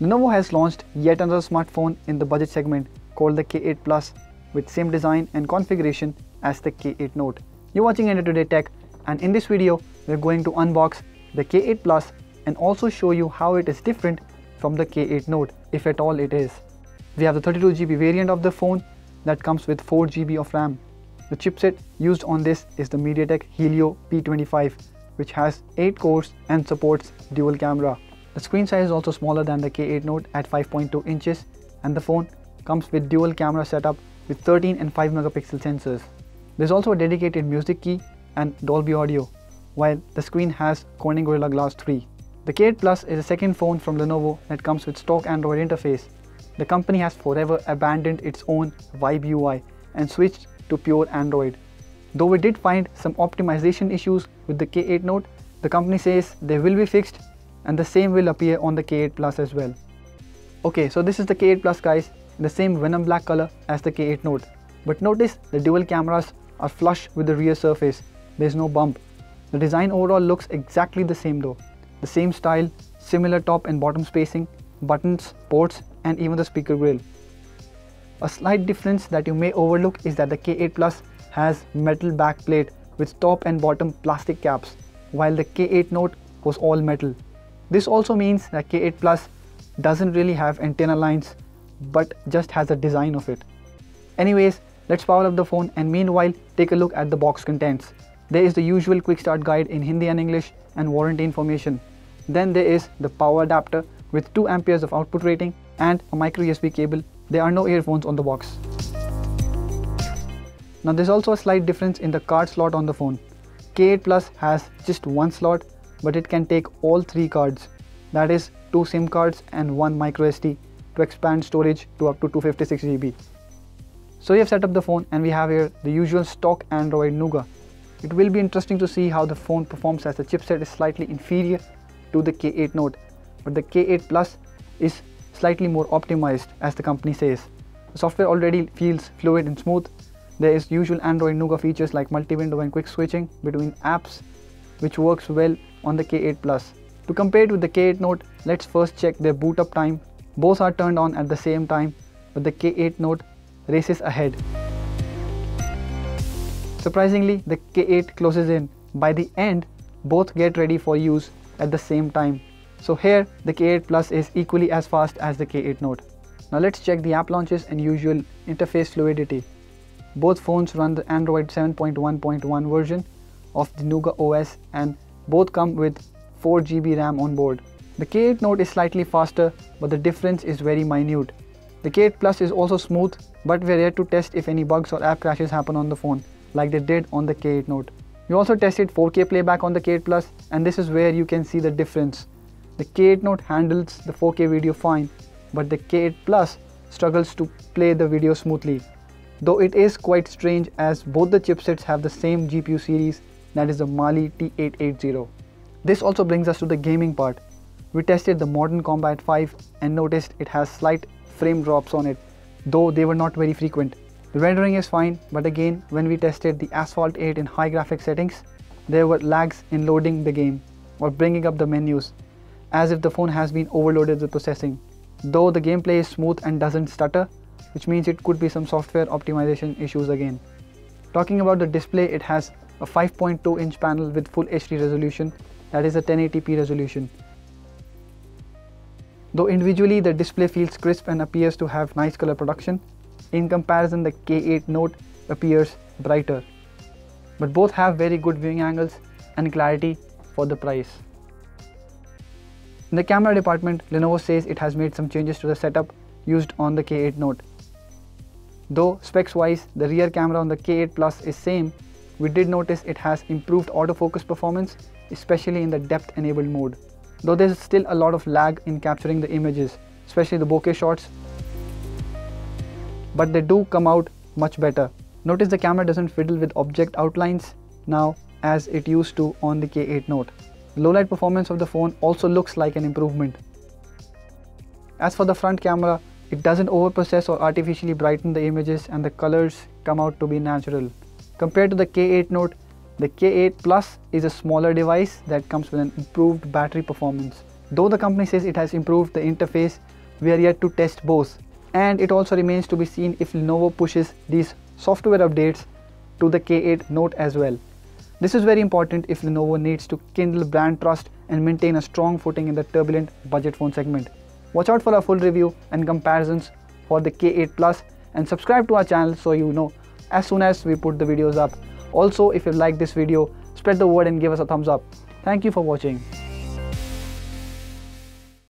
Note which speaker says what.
Speaker 1: Lenovo has launched yet another smartphone in the budget segment called the K8 Plus with same design and configuration as the K8 Note. You're watching India Today Tech, and in this video we're going to unbox the K8 Plus and also show you how it is different from the K8 Note, if at all it is. We have the 32GB variant of the phone that comes with 4GB of RAM. The chipset used on this is the MediaTek Helio P25, which has 8 cores and supports dual camera. The screen size is also smaller than the K8 Note at 5.2 inches, and the phone comes with dual camera setup with 13 and 5 megapixel sensors. There's also a dedicated music key and Dolby Audio, while the screen has Corning Gorilla Glass 3. The K8 Plus is a second phone from Lenovo that comes with stock Android interface. The company has forever abandoned its own Vibe UI and switched to pure Android. Though we did find some optimization issues with the K8 Note, the company says they will be fixed and the same will appear on the K8 Plus as well. Okay, so this is the K8 Plus, guys, in the same Venom black color as the K8 Note. But notice the dual cameras are flush with the rear surface. There's no bump. The design overall looks exactly the same though. The same style, similar top and bottom spacing, buttons, ports, and even the speaker grill. A slight difference that you may overlook is that the K8 Plus has metal backplate with top and bottom plastic caps, while the K8 Note was all metal. This also means that K8 Plus doesn't really have antenna lines but just has a design of it. Anyways, let's power up the phone and meanwhile take a look at the box contents. There is the usual quick start guide in Hindi and English and warranty information. Then there is the power adapter with 2 amperes of output rating and a micro USB cable. There are no earphones on the box. Now there's also a slight difference in the card slot on the phone. K8 Plus has just one slot, but it can take all 3 cards, that is 2 SIM cards and 1 micro SD to expand storage to up to 256GB. So we have set up the phone and we have here the usual stock Android Nougat. It will be interesting to see how the phone performs as the chipset is slightly inferior to the K8 Note, but the K8 Plus is slightly more optimized as the company says. The software already feels fluid and smooth. There is usual Android Nougat features like multi-window and quick switching between apps, which works well on the K8 Plus. To compare it with the K8 Note, let's first check their boot up time. Both are turned on at the same time, but the K8 Note races ahead. Surprisingly, the K8 closes in. By the end, both get ready for use at the same time. So here, the K8 Plus is equally as fast as the K8 Note. Now let's check the app launches and usual interface fluidity. Both phones run the Android 7.1.1 version of the Nougat OS and both come with 4GB RAM on board. The K8 Note is slightly faster, but the difference is very minute. The K8 Plus is also smooth, but we're yet to test if any bugs or app crashes happen on the phone, like they did on the K8 Note. We also tested 4K playback on the K8 Plus, and this is where you can see the difference. The K8 Note handles the 4K video fine, but the K8 Plus struggles to play the video smoothly. Though it is quite strange as both the chipsets have the same GPU series, that is the Mali T880. This also brings us to the gaming part. We tested the Modern Combat 5 and noticed it has slight frame drops on it, though they were not very frequent. The rendering is fine, but again, when we tested the Asphalt 8 in high graphic settings, there were lags in loading the game or bringing up the menus, as if the phone has been overloaded with processing. Though the gameplay is smooth and doesn't stutter, which means it could be some software optimization issues again. Talking about the display, it has a 5.2-inch panel with full HD resolution, that is a 1080p resolution. Though individually the display feels crisp and appears to have nice color production, in comparison the K8 Note appears brighter. But both have very good viewing angles and clarity for the price. In the camera department, Lenovo says it has made some changes to the setup used on the K8 Note. Though specs wise the rear camera on the K8 Plus is same, we did notice it has improved autofocus performance, especially in the depth enabled mode. Though there is still a lot of lag in capturing the images, especially the bokeh shots, but they do come out much better. Notice the camera doesn't fiddle with object outlines now as it used to on the K8 Note. The low light performance of the phone also looks like an improvement. As for the front camera, it doesn't overprocess or artificially brighten the images and the colors come out to be natural. Compared to the K8 Note, the K8 Plus is a smaller device that comes with an improved battery performance. Though the company says it has improved the interface, we are yet to test both, and it also remains to be seen if Lenovo pushes these software updates to the K8 Note as well. This is very important if Lenovo needs to kindle brand trust and maintain a strong footing in the turbulent budget phone segment. Watch out for a full review and comparisons for the K8 Plus, and subscribe to our channel so you know as soon as we put the videos up. Also, if you like this video, spread the word and give us a thumbs up. Thank you for watching.